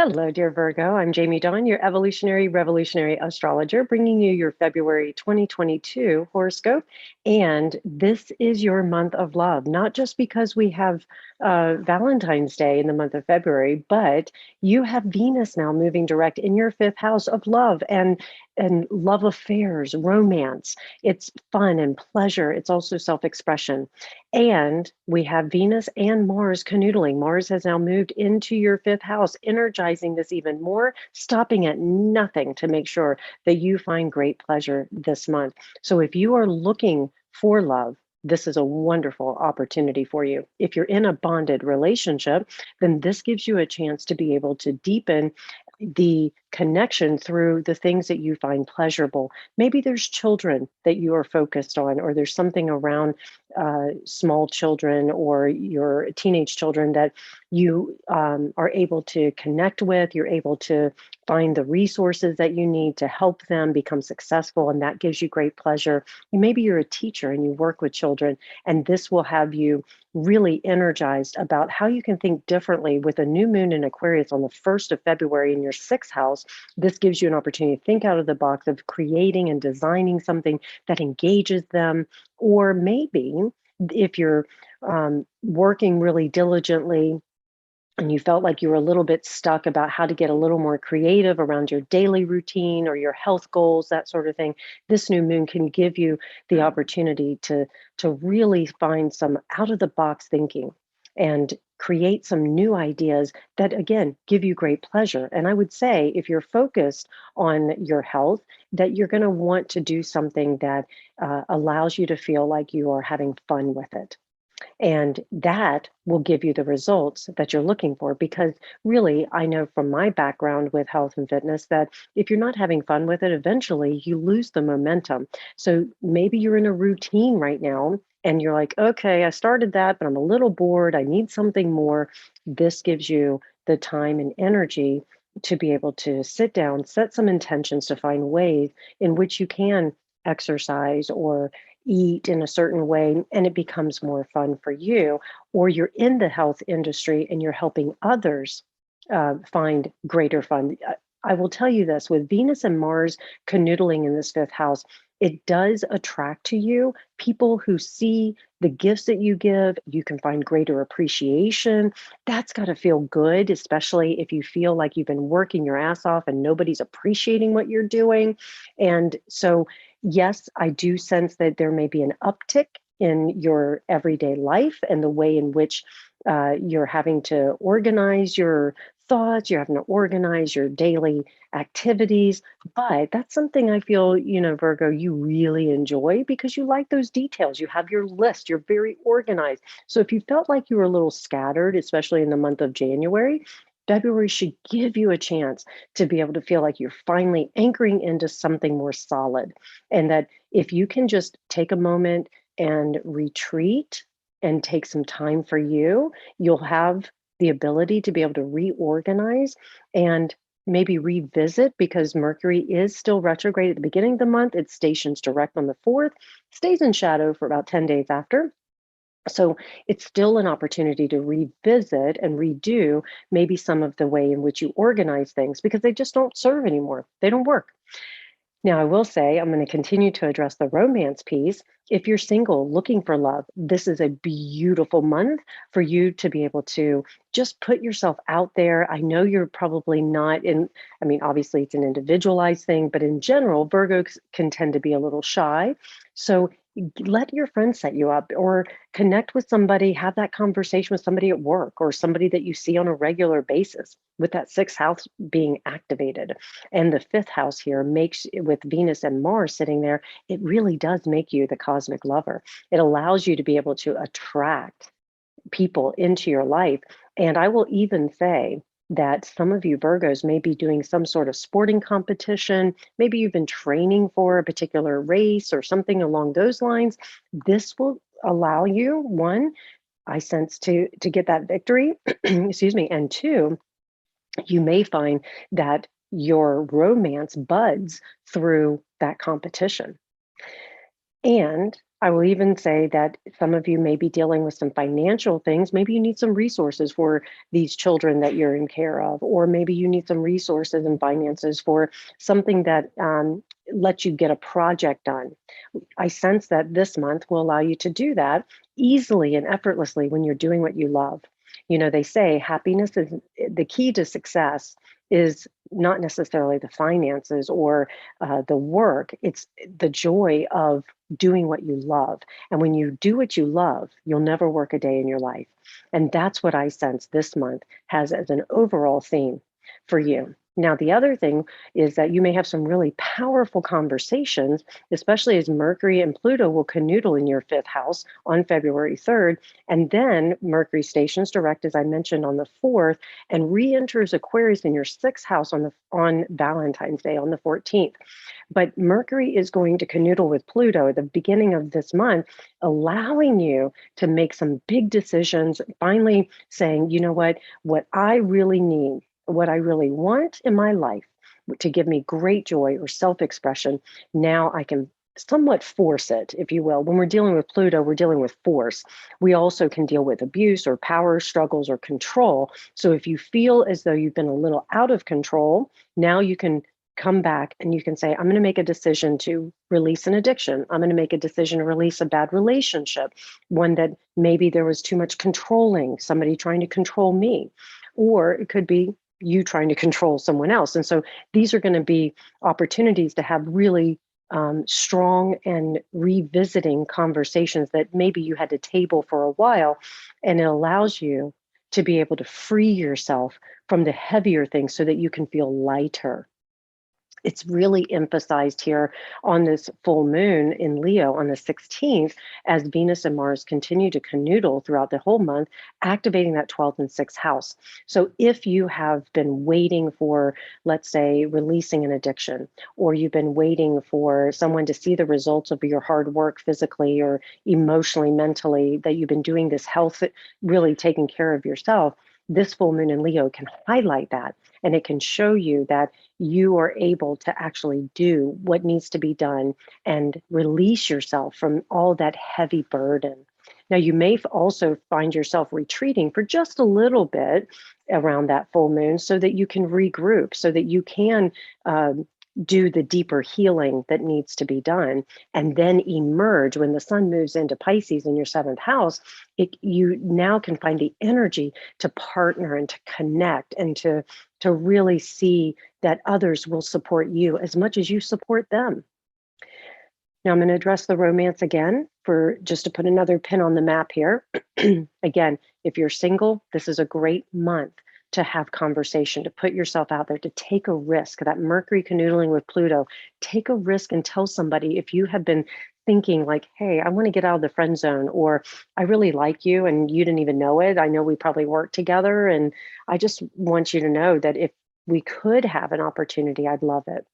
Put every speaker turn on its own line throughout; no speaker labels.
Hello, dear Virgo. I'm Jamie Dawn, your evolutionary revolutionary astrologer, bringing you your February 2022 horoscope. And this is your month of love, not just because we have Valentine's Day in the month of February, but you have Venus now moving direct in your fifth house of love and love affairs, romance. It's fun and pleasure. It's also self-expression. And we have Venus and Mars canoodling. Mars has now moved into your fifth house, energizing this even more, stopping at nothing to make sure that you find great pleasure this month. So if you are looking for love, this is a wonderful opportunity for you. If you're in a bonded relationship, then this gives you a chance to be able to deepen the connection through the things that you find pleasurable. Maybe there's children that you are focused on, or there's something around small children or your teenage children that you are able to connect with. You're able to find the resources that you need to help them become successful, and that gives you great pleasure. Maybe you're a teacher and you work with children, and this will have you really energized about how you can think differently with a new moon in Aquarius on the 1st of February in your sixth house. This gives you an opportunity to think out of the box of creating and designing something that engages them. Or maybe if you're working really diligently and you felt like you were a little bit stuck about how to get a little more creative around your daily routine or your health goals, that sort of thing, this new moon can give you the opportunity to really find some out of the box thinking and create some new ideas that, again, give you great pleasure. And I would say if you're focused on your health, that you're going to want to do something that allows you to feel like you are having fun with it. And that will give you the results that you're looking for. Because really, I know from my background with health and fitness that if you're not having fun with it, eventually you lose the momentum. So maybe you're in a routine right now and you're like, okay, I started that, but I'm a little bored. I need something more. This gives you the time and energy to be able to sit down, set some intentions to find ways in which you can exercise or eat in a certain way, and it becomes more fun for you. Or you're in the health industry and you're helping others find greater fun. I will tell you this, with Venus and Mars canoodling in this fifth house, it does attract to you people who see the gifts that you give. You can find greater appreciation. That's got to feel good, especially if you feel like you've been working your ass off and nobody's appreciating what you're doing. And so yes, I do sense that there may be an uptick in your everyday life and the way in which you're having to organize your thoughts, you're having to organize your daily activities. But that's something I feel, Virgo, you really enjoy because you like those details. You have your list, you're very organized. So if you felt like you were a little scattered, especially in the month of January, February should give you a chance to be able to feel like you're finally anchoring into something more solid. And that if you can just take a moment and retreat and take some time for you, you'll have the ability to be able to reorganize and maybe revisit, because Mercury is still retrograde at the beginning of the month. It stations direct on the 4th, stays in shadow for about 10 days after. So it's still an opportunity to revisit and redo maybe some of the way in which you organize things, because they just don't serve anymore. They don't work. Now, I will say, I'm going to continue to address the romance piece. If you're single looking for love, this is a beautiful month for you to be able to just put yourself out there. I know you're probably not in, I mean, obviously it's an individualized thing, but in general, Virgos can tend to be a little shy. So let your friends set you up, or connect with somebody, have that conversation with somebody at work or somebody that you see on a regular basis, with that sixth house being activated. And the fifth house here makes, with Venus and Mars sitting there, it really does make you the cosmic lover. It allows you to be able to attract people into your life. And I will even say that some of you Virgos may be doing some sort of sporting competition. Maybe you've been training for a particular race or something along those lines. This will allow you, one, I sense, to get that victory, excuse me, and two, you may find that your romance buds through that competition. And I will even say that some of you may be dealing with some financial things. Maybe you need some resources for these children that you're in care of, or maybe you need some resources and finances for something that lets you get a project done. I sense that this month will allow you to do that easily and effortlessly when you're doing what you love. You know, they say happiness is the key to success is not necessarily the finances or the work, it's the joy of doing what you love. And when you do what you love, you'll never work a day in your life. And that's what I sense this month has as an overall theme for you. Now, the other thing is that you may have some really powerful conversations, especially as Mercury and Pluto will canoodle in your fifth house on February 3rd. And then Mercury stations direct, as I mentioned, on the 4th and re-enters Aquarius in your sixth house on Valentine's Day on the 14th. But Mercury is going to canoodle with Pluto at the beginning of this month, allowing you to make some big decisions, finally saying, you know what I really need, what I really want in my life to give me great joy or self expression, now I can somewhat force it, if you will. When we're dealing with Pluto, we're dealing with force. We also can deal with abuse or power struggles or control. So if you feel as though you've been a little out of control, now you can come back and you can say, I'm going to make a decision to release an addiction. I'm going to make a decision to release a bad relationship, one that maybe there was too much controlling, somebody trying to control me. Or it could be you trying to control someone else. And so these are going to be opportunities to have really strong and revisiting conversations that maybe you had to table for a while. And it allows you to be able to free yourself from the heavier things so that you can feel lighter. It's really emphasized here on this full moon in Leo on the 16th as Venus and Mars continue to canoodle throughout the whole month, activating that 12th and 6th house. So if you have been waiting for, let's say, releasing an addiction, or you've been waiting for someone to see the results of your hard work physically or emotionally, mentally, that you've been doing this health, really taking care of yourself, this full moon in Leo can highlight that. And it can show you that you are able to actually do what needs to be done and release yourself from all that heavy burden. Now, you may also find yourself retreating for just a little bit around that full moon so that you can regroup, so that you can do the deeper healing that needs to be done, and then emerge when the sun moves into Pisces in your seventh house. You now can find the energy to partner and to connect and to really see that others will support you as much as you support them. Now I'm going to address the romance again for just to put another pin on the map here. Again, if you're single, this is a great month to have conversation, to put yourself out there, to take a risk. That Mercury canoodling with Pluto, take a risk and tell somebody if you have been thinking like, hey, I want to get out of the friend zone, or I really like you and you didn't even know it. I know we probably work together and I just want you to know that if we could have an opportunity, I'd love it.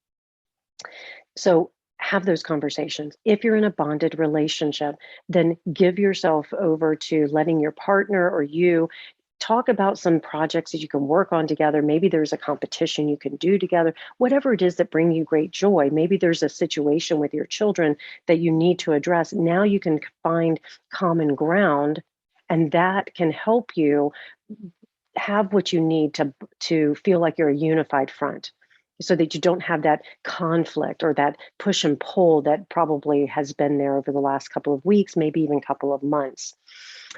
So have those conversations. If you're in a bonded relationship, then give yourself over to letting your partner or you talk about some projects that you can work on together. Maybe there's a competition you can do together, whatever it is that bring you great joy. Maybe there's a situation with your children that you need to address. Now you can find common ground, and that can help you have what you need to feel like you're a unified front so that you don't have that conflict or that push and pull that probably has been there over the last couple of weeks, maybe even couple of months.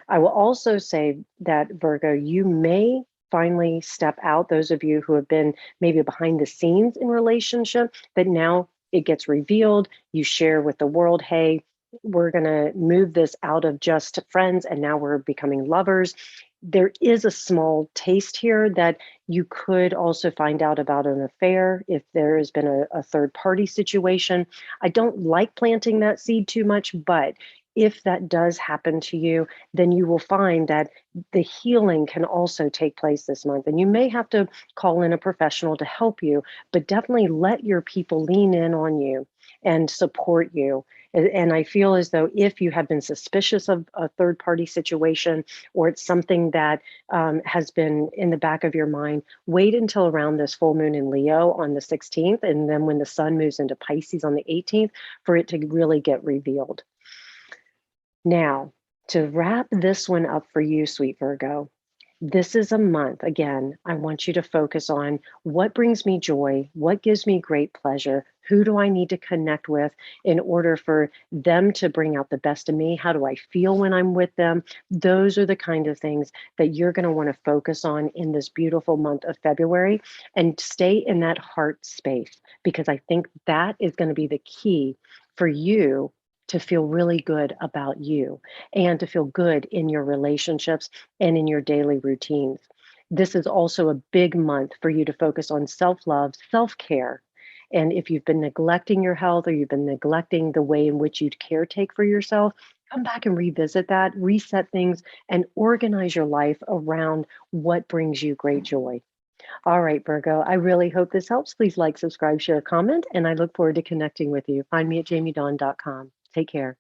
I will also say that, Virgo, you may finally step out, those of you who have been maybe behind the scenes in relationship, that now it gets revealed, you share with the world, hey, we're going to move this out of just friends and now we're becoming lovers. There is a small taste here that you could also find out about an affair if there has been a third party situation. I don't like planting that seed too much, but if that does happen to you, then you will find that the healing can also take place this month. And you may have to call in a professional to help you, but definitely let your people lean in on you and support you. And I feel as though if you have been suspicious of a third party situation, or it's something that has been in the back of your mind, wait until around this full moon in Leo on the 16th. And then when the sun moves into Pisces on the 18th, for it to really get revealed. Now, to wrap this one up for you, sweet Virgo, this is a month. Again, I want you to focus on what brings me joy, what gives me great pleasure, who do I need to connect with in order for them to bring out the best in me? How do I feel when I'm with them? Those are the kind of things that you're going to want to focus on in this beautiful month of February and stay in that heart space because I think that is going to be the key for you to feel really good about you and to feel good in your relationships and in your daily routines. This is also a big month for you to focus on self love, self care. And if you've been neglecting your health or you've been neglecting the way in which you caretake for yourself, come back and revisit that, reset things, and organize your life around what brings you great joy. All right, Virgo, I really hope this helps. Please like, subscribe, share, comment, and I look forward to connecting with you. Find me at jamiedawn.com. Take care.